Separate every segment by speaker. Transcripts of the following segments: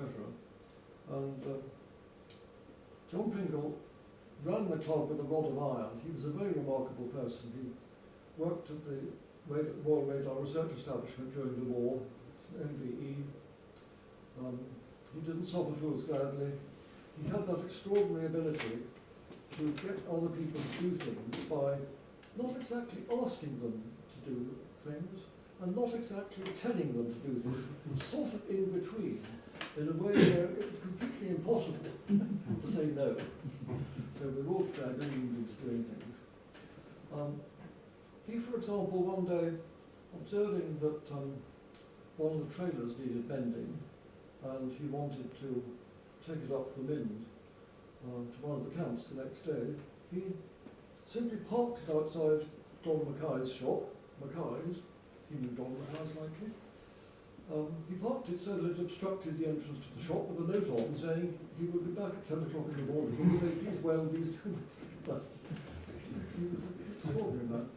Speaker 1: etc. And John Pringle ran the club with a rod of iron. He was a very remarkable person. He worked at the Royal Radar Research Establishment during the war, NVE. He didn't suffer fools gladly. He had that extraordinary ability to get other people to do things by not exactly asking them to do things and not exactly telling them to do things, sort of in between, in a way where it was completely impossible to say no. So we were all dragged into doing things. He, for example, one day, observing that one of the trailers needed mending, and he wanted to take it up the Mind to one of the camps the next day, he simply parked it outside Don Mackay's shop. Mackay's, he knew Don Mackay's likely. He parked it so that it obstructed the entrance to the shop with a note on saying he would be back at 10 o'clock in the morning. He would say, please weld these tools. He was extraordinary, man.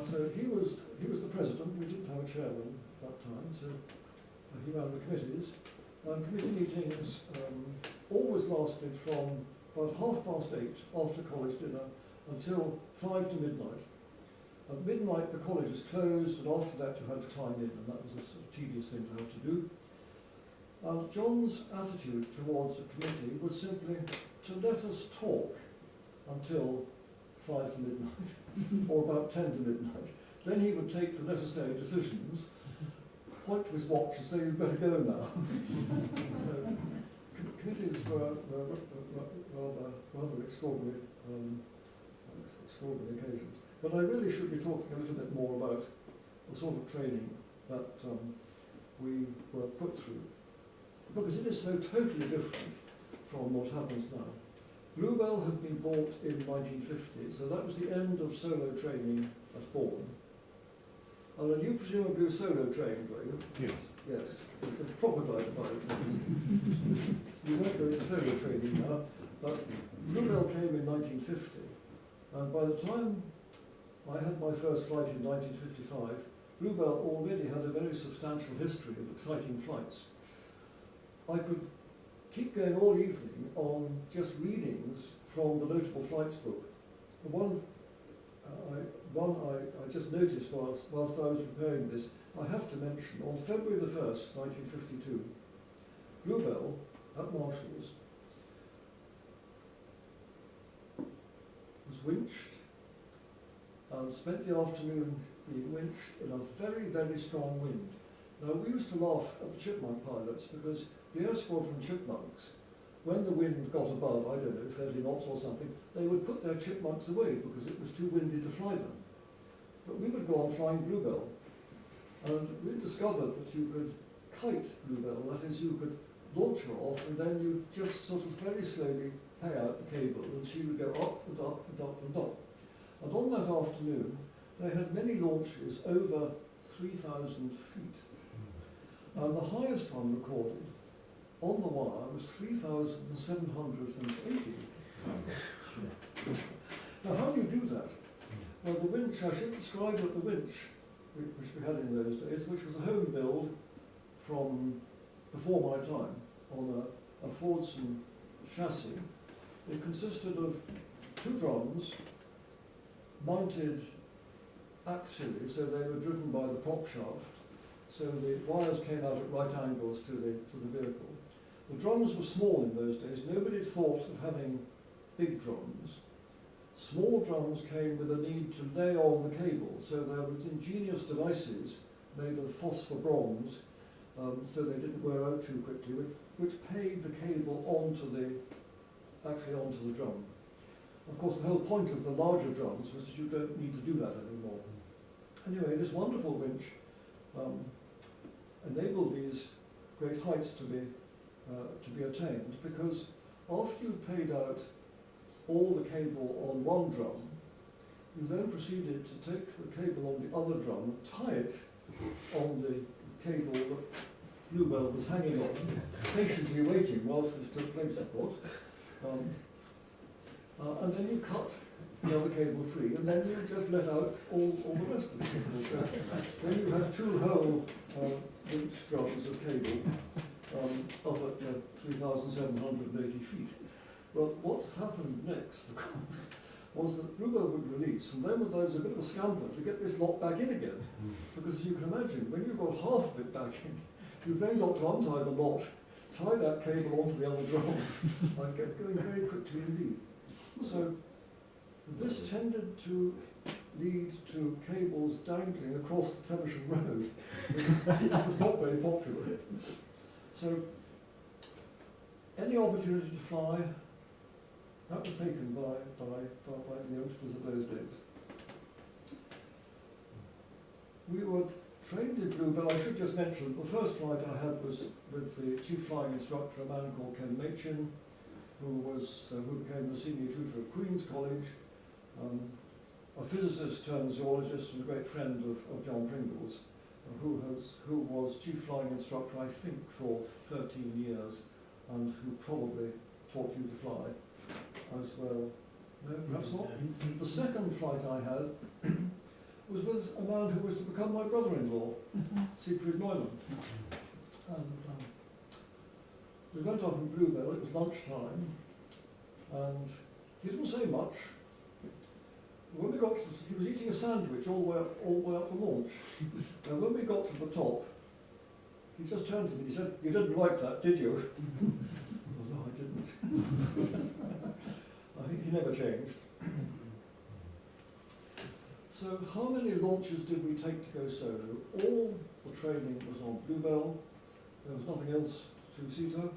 Speaker 1: So he was the president. We didn't have a chairman at that time, so he ran the committees. Committee meetings always lasted from about 8:30 after college dinner until 5 to midnight. At midnight the college is closed, and after that you had to climb in, and that was a sort of tedious thing to have to do. And John's attitude towards the committee was simply to let us talk until 5 to midnight, or about 10 to midnight. Then he would take the necessary decisions, point to his watch and say, you'd better go now. So committees were rather extraordinary occasions. But I really should be talking a little bit more about the sort of training that we were put through, because it is so totally different from what happens now. Bluebell had been bought in 1950, so that was the end of solo training at Bourne. And you presumably were solo trained, were you?
Speaker 2: Yes.
Speaker 1: Yes, it's a proper glider pilot. You won't go to solo training now, but Bluebell came in 1950, and by the time I had my first flight in 1955, Bluebell already had a very substantial history of exciting flights. I could keep going all evening on just readings from the Notable Flights book. One I just noticed whilst I was preparing this, I have to mention, on February the 1st, 1952, Bluebell at Marshall's was winched and spent the afternoon being winched in a very, very strong wind. Now, we used to laugh at the Chipmunk pilots because the Air Squadron Chipmunks, when the wind got above, I don't know, 30 knots or something, they would put their Chipmunks away because it was too windy to fly them. But we would go on flying Bluebell. And we discovered that you could kite Bluebell, that is, you could launch her off and then you just sort of very slowly pay out the cable and she would go up and up and up and up. And on that afternoon, they had many launches over 3,000 feet. And the highest one recorded on the wire was 3,780. Now, how do you do that? Well, the winch, I should describe that the winch, which we had in those days, which was a home build from before my time, on a Fordson chassis. It consisted of two drums mounted axially, so they were driven by the prop shaft, so the wires came out at right angles to the vehicle. The drums were small in those days. Nobody thought of having big drums. Small drums came with a need to lay on the cable, so there were ingenious devices made of phosphor bronze, so they didn't wear out too quickly, which paid the cable onto the drum. Of course, the whole point of the larger drums was that you don't need to do that anymore. Anyway, this wonderful winch enabled these great heights to be attained, because after you paid out all the cable on one drum, you then proceeded to take the cable on the other drum, tie it on the cable that Bluebell was hanging on, patiently waiting whilst this took place, of course. And then you cut the other cable free, and then you just let out all the rest of the cable. So then you had two whole winch drums of cable, up at 3,780 feet. Well, what happened next, of course, was that Bluebell would release, and then there was a bit of a scamper to get this lot back in again. Because as you can imagine, when you've got half of it back in, you've then got to untie the lot, tie that cable onto the other drone, and get going very quickly indeed. So this tended to lead to cables dangling across the Teversham Road. It was not very popular. So any opportunity to fly, that was taken by the youngsters of those days. We were trained in Bluebell. I should just mention the first flight I had was with the chief flying instructor, a man called Ken Machin, who became the senior tutor of Queen's College, a physicist turned zoologist and a great friend of John Pringle's, who was chief flying instructor, I think, for 13 years, and who probably taught you to fly as well. No, perhaps not. The second flight I had was with a man who was to become my brother-in-law, Siegfried Neumann. And we went up in Bluebell, it was lunchtime, and he didn't say much. When we got to, he was eating a sandwich all the way up the launch. And when we got to the top, he just turned to me and he said, "You didn't like that, did you?" Well, no, I didn't. I think he never changed. So how many launches did we take to go solo? All the training was on Bluebell. There was nothing else two-seater.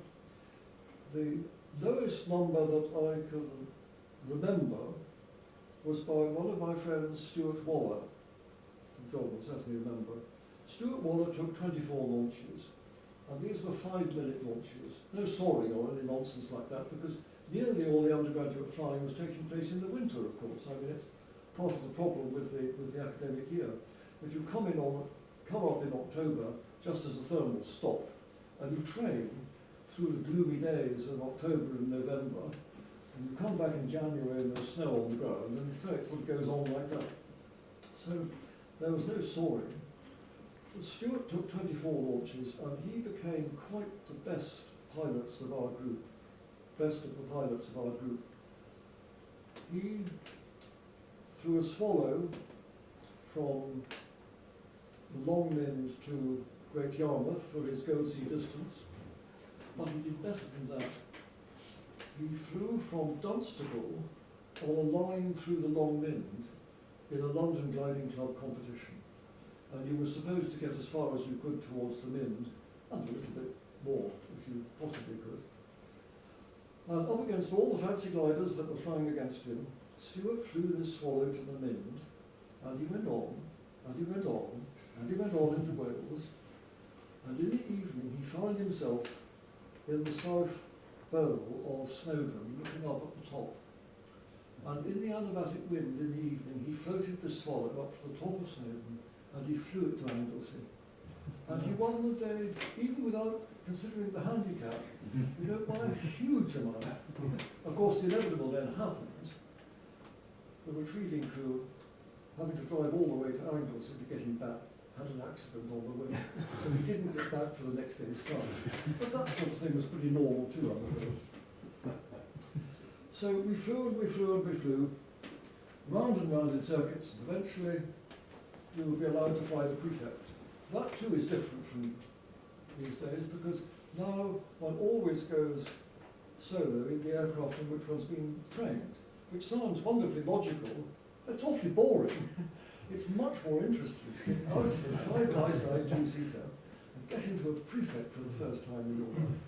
Speaker 1: The lowest number that I can remember was by one of my friends, Stuart Waller. John will certainly remember. Stuart Waller took 24 launches, and these were 5-minute launches. No soaring or any nonsense like that, because nearly all the undergraduate flying was taking place in the winter, of course. I mean, it's part of the problem with the academic year. That you come up in October just as the thermals stop, and you train through the gloomy days of October and November, and you come back in January and there's snow on the ground, and so it sort of goes on like that. So there was no soaring. But Stuart took 24 launches, and he became quite the best pilots of our group, best of the pilots of our group. He flew a Swallow from Longmynd to Great Yarmouth for his Gold Sea distance, but he did better than that. He flew from Dunstable on a line through the Longmynd in a London Gliding Club competition. And you were supposed to get as far as you could towards the Mynd, and a little bit more, if you possibly could. And up against all the fancy gliders that were flying against him, Stuart flew this Swallow to the Mynd, and he went on, and he went on, and he went on into Wales, and in the evening he found himself in the south bow of Snowdon, looking up at the top. And in the anabatic wind in the evening, he floated this Swallow up to the top of Snowdon, and he flew it to Anglesey. And he won the day, even without considering the handicap, by a huge amount. Of course, the inevitable then happened. The retrieving crew, having to drive all the way to Anglesey to get him back, had an accident on the way, so he didn't get back for the next day's flight. But that sort of thing was pretty normal too, I suppose. So we flew and we flew and we flew, round and round in circuits, and eventually we would be allowed to fly the prefect. That too is different from these days, because now one always goes solo in the aircraft in which one's been trained, which sounds wonderfully logical, but it's awfully boring. It's much more interesting to get out of a side-by-side two-seater and get into a prefect for the first time in your life,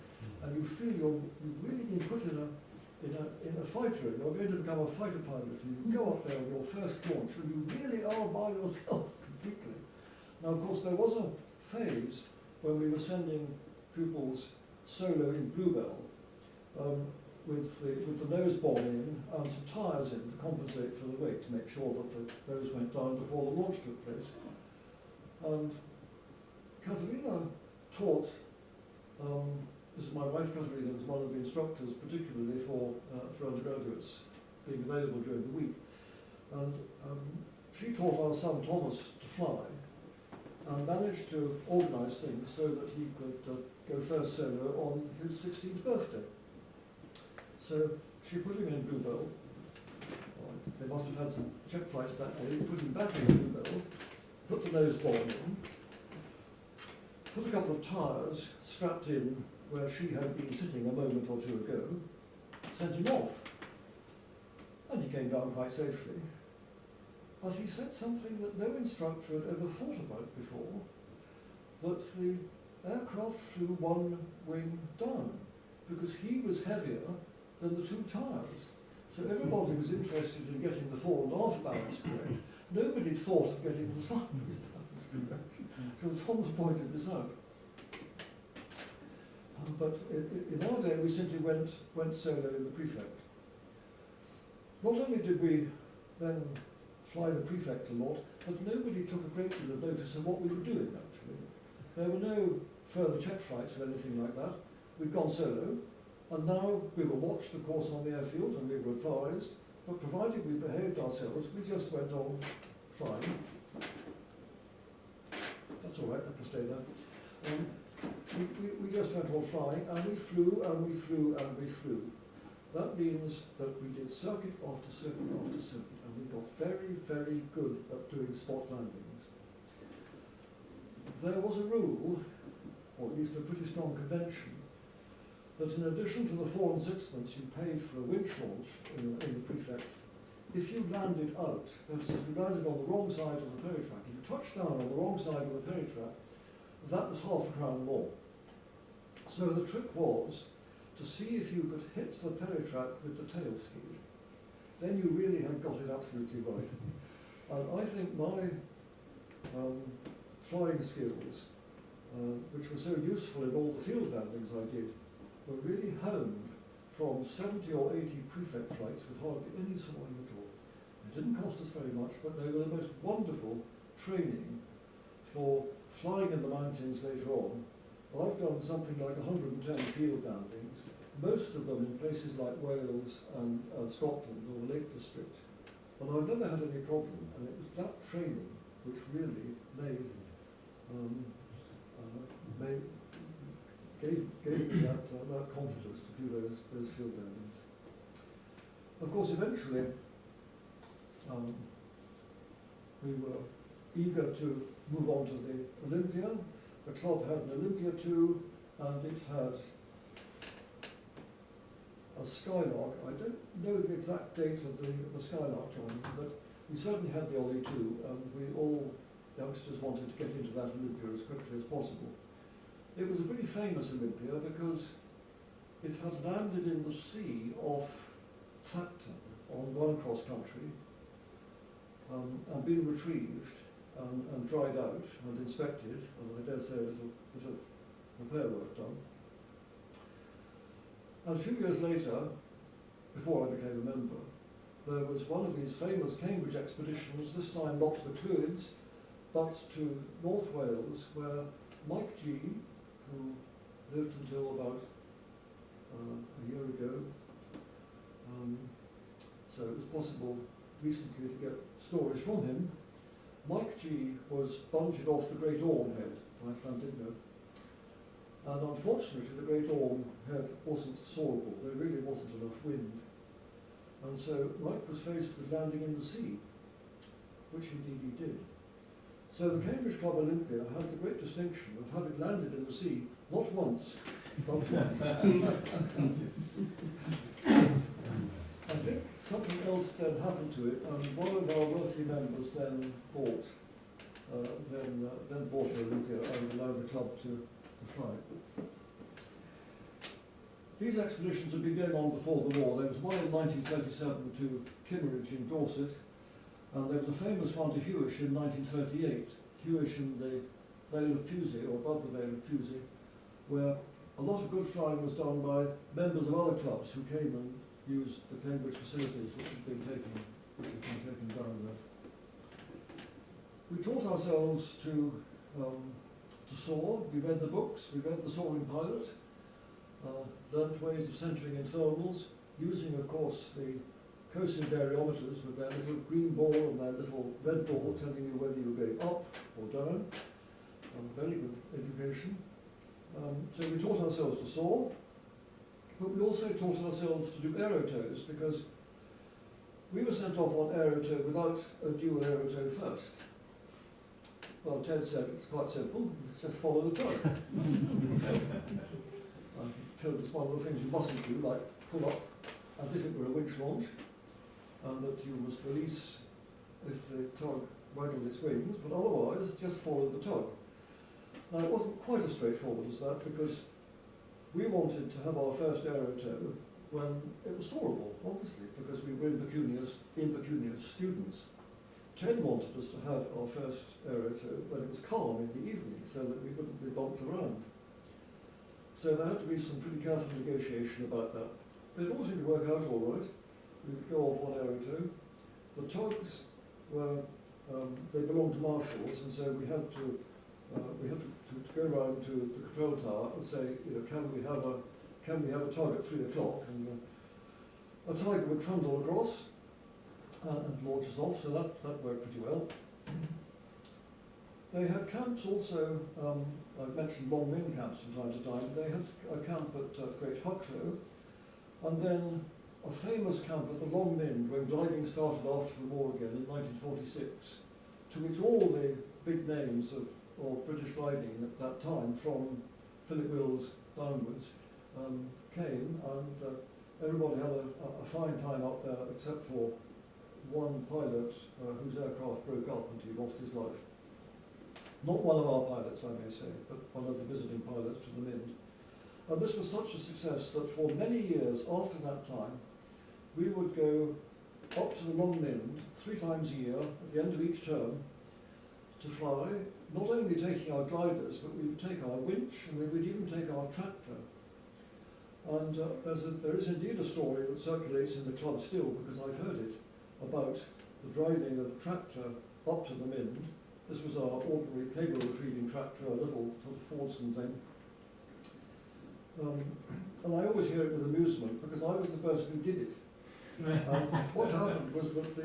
Speaker 1: and you feel you've really been put in a fighter. You're going to become a fighter pilot, and you go up there on your first launch, and you really are by yourself completely. Now, of course, there was a phase when we were sending pupils solo in Bluebell, with the nose bomb in and some tyres in to compensate for the weight, to make sure that the nose went down before the launch took place. And Katharina taught, this is my wife Katharina, was one of the instructors particularly for undergraduates being available during the week. And she taught our son Thomas to fly. and managed to organise things so that he could go first solo on his 16th birthday. So she put him in Bluebell. They must have had some check flights that day. Put him back in Bluebell, put the nose board on, put a couple of tyres strapped in where she had been sitting a moment or two ago, sent him off. And he came down quite safely. But he said something that no instructor had ever thought about before, that the aircraft flew one wing down, because he was heavier than the two tyres. So everybody was interested in getting the fore and aft balance correct. Nobody thought of getting the sideways balance correct. So Tom's pointed this out. But in our day, we simply went solo in the prefect. Not only did we then fly the prefect a lot, but nobody took a great deal of notice of what we were doing, actually. There were no further check flights or anything like that. We'd gone solo, and now we were watched, of course, on the airfield, and we were advised, but provided we behaved ourselves, we just went on flying. That's all right, I can stay there. We just went on flying, and we flew, and we flew, and we flew. That means that we did circuit after circuit after circuit, and we got very, very good at doing spot landings. There was a rule, or at least a pretty strong convention, that in addition to the 4 6pence you paid for a winch launch in the prefect, if you landed out, that is, if you landed on the wrong side of the ferry track, if you touched down on the wrong side of the ferry track, that was £half more. So the trick was to see if you could hit the ferry track with the tail ski. Then you really had got it absolutely right. And I think my flying skills, which were so useful in all the field landings I did, were really honed from 70 or 80 prefect flights with hardly any soaring at all. It didn't cost us very much, but they were the most wonderful training for flying in the mountains later on. Well, I've done something like 110 field landings, most of them in places like Wales and Scotland or the Lake District. And I've never had any problem, and it was that training which really gave me that confidence to do those field landings. Of course, eventually, we were eager to move on to the Olympia. The club had an Olympia too, and it had a Skylark. I don't know the exact date of the Skylark joining, but we certainly had the Ollie too, and we all youngsters wanted to get into that Olympia as quickly as possible. It was a pretty famous Olympia because it had landed in the sea off Clacton on one cross country and been retrieved and dried out and inspected, and I dare say a little bit of repair work done. And a few years later, before I became a member, there was one of these famous Cambridge expeditions, this time not to the Clwyd, but to North Wales, where Mike G, who lived until about a year ago, so it was possible recently to get stories from him. Mike G was bungeed off the Great Orme Head by Llandudno, and unfortunately the Great Orme Head wasn't soarable. There really wasn't enough wind, and so Mike was faced with landing in the sea, which indeed he did. So the Cambridge Club Olympia had the great distinction of having landed in the sea not once, but twice. I think something else then happened to it, and one of our wealthy members then bought an Olympia and allowed the club to fly. These expeditions had been going on before the war. There was one in 1937 to Kimmeridge in Dorset, and there was a famous one to Hewish in 1938, Hewish in the Vale of Pewsey, or above the Vale of Pewsey, where a lot of good flying was done by members of other clubs who came and used the Cambridge facilities which had been taken down there. We taught ourselves to soar. We read the books, we read The Soaring Pilot, learnt ways of centering in thermals, using, of course, the coasting variometers with their little green ball and their little red ball telling you whether you were going up or down. very good education. So we taught ourselves to saw, but we also taught ourselves to do aerotows, because we were sent off on aerotow without a due aerotow first. Well, Ted said it's quite simple, just follow the tug. He told us one of the things you mustn't do, like pull up as if it were a winch launch, and that you must release if the tug waggled its wings, but otherwise just follow the tug. Now it wasn't quite as straightforward as that, because we wanted to have our first aerotow when it was tolerable, obviously, because we were impecunious students. Ted wanted us to have our first aerotow when it was calm in the evening, so that we wouldn't be bumped around. So there had to be some pretty careful negotiation about that. But it all seemed to work out all right. We would go off one aerotow. The tugs were, they belonged to marshals, and so we had to go around to the control tower and say, you know, can we have a tug at 3 o'clock? And a tiger would trundle across and launch us off, so that worked pretty well. They had camps also, I've mentioned long min camps from time to time. They had a camp at Great Hucklow, and then a famous camp at the Long Min when diving started after the war again in 1946, to which all the big names of British diving at that time, from Philip Wills downwards, came, and everybody had a fine time up there, except for one pilot whose aircraft broke up and he lost his life. Not one of our pilots, I may say, but one of the visiting pilots to the Mind. And this was such a success that for many years after that time, we would go up to the Long Mind 3 times a year at the end of each term to fly, not only taking our gliders, but we would take our winch and we would even take our tractor. And there is indeed a story that circulates in the club still, because I've heard it, about the driving of the tractor up to the Mind. This was our ordinary cable retrieving tractor, a little sort of Fordson thing. And I always hear it with amusement, because I was the person who did it. What happened was that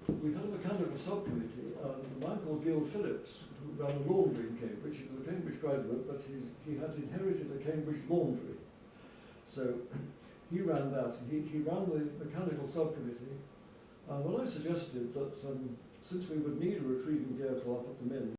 Speaker 1: we had a mechanical subcommittee, and a man called Gil Phillips, who ran a laundry in Cambridge. He was a Cambridge graduate, but he had inherited a Cambridge laundry. So he ran that. He ran the mechanical subcommittee. And when I suggested that since we would need a retrieving vehicle up at the Mint,